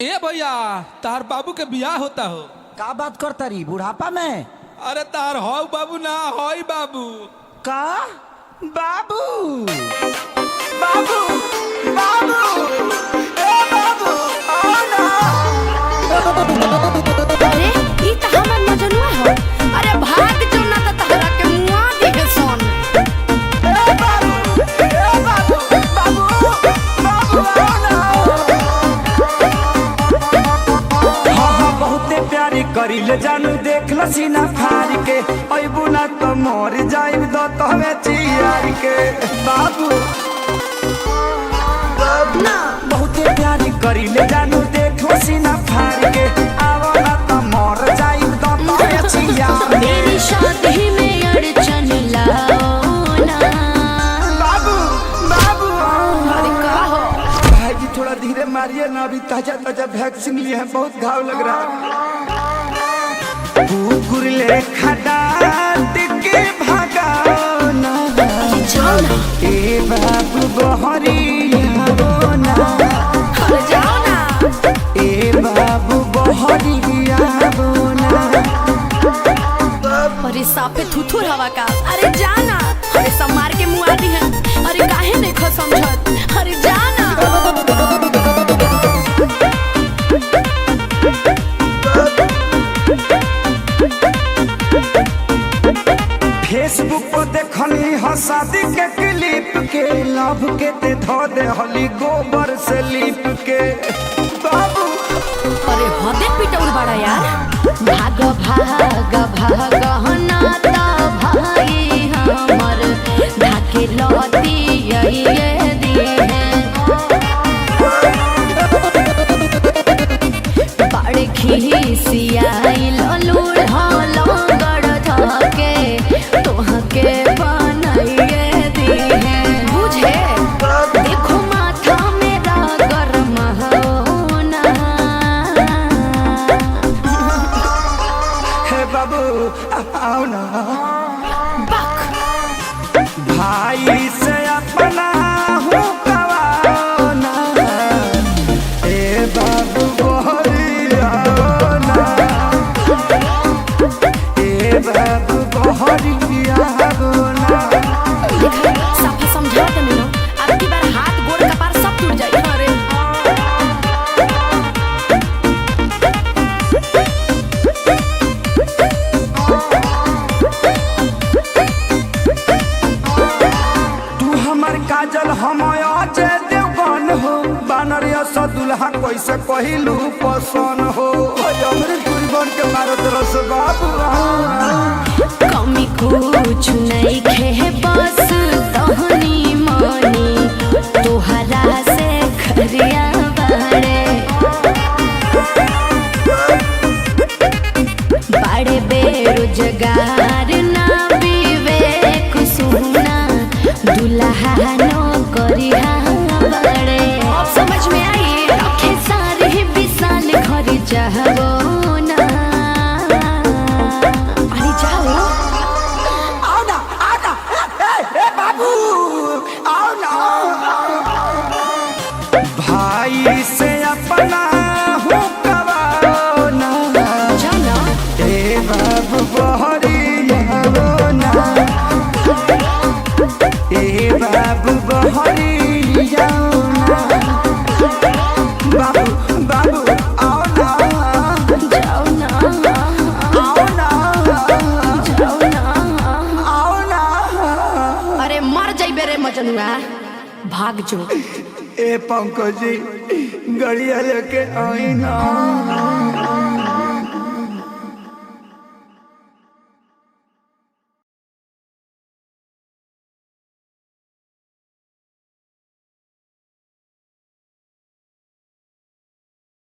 ए भैया तार बाबू के बियाह होता हो। का बात करता रही बुढ़ापा में? अरे तार हो बाबू ना होई बाबू। का बाबू बाबू बाबू ए बाबू आओ ना। अरे ई त हमर मजनुआ हो। अरे भाग जो ना त तहरा के मुआ देहे सोन। ए बाबू बाबू बाबू आओ ना। हाँ बहुते प्यारी करिले जानू देख ल सीना फाड़ के अइबू ना तो मर जाइब दो तहवे चियार के। बाबू ना बहुते प्यारी करिले जानू देख ल सीना फाड़ के आवो ना तो मर जाइब दो तहवे चियार के। मेरी शादी में अड़चन लाओ ना। बाबू बाबू अरे का हो? भाई जी थोड़ा धीरे मारिए ना, अभी ताजा ताजा वैक्सीन लिए हैं, बहुत घाव लग रहा है। कुकुर ले खडाट के भगाओ ना। जाओ ना। ए बाबू बहरिया बोना। अरे जाओ ना। ए बाबू बहरिया बोना। अरे साफे थुथुर हवा का। अरे जाना। अरे सब मार के मुआ दी है। अरे काहे नहीं खो समझत। अरे जाना। फेसबुक पर देखनी ह शादी के क्लिप के लव के ते धो दे हली गोबर से लिप के। बाबू अरे हदे पिटौल बड़ा यार। भाग भाग भाग हनाता भाई हमर ढाके लती ये दिए बड़े खिसियाई ललूड़ हलो गड़ धके तोहके बनाइए दिए बुझे। देखो माथा मेरा गरम होना। हे बाबू आओ ना। बक भाई से अपना हूँ कवाओ ना। ए बाबू बहरिया ना। ए बाबू बहरिया ना। साफा समझाओ तो नहीं अब की बार हाथ गोड़ कपार सब टूट जाए। अरे तू हमर काजल हम अजय देवगन हो। बानर सा दुल्हा कैसे कहलू पसन हो। हमरे दूरी बन के मारत रस बाबू। कमी कुछ नहीं खे बस तहनी मनी तोहरा से खरिया बाड़े बड़े बेरोजगार ना विवेक सुना दुल्हा नो करिया बड़े। अब समझ में आई रखे सारे विशाल घर जाओ ना। अरे जाओ। आओ ना आओ ना। ए बाबू आओ ना। भाई से अपना हूँ कवाओ ना। जाओ ना। ए बाबू बहरिया ना। ए बाबू बहरिया ना। बाबू बाबू आओ ना। जाओ ना। आओ ना। जाओ ना। आओ ना। अरे मर जाइबे रे मजनुआ। भाग जो। ए पंकज जी गड़िया लेके आई ना।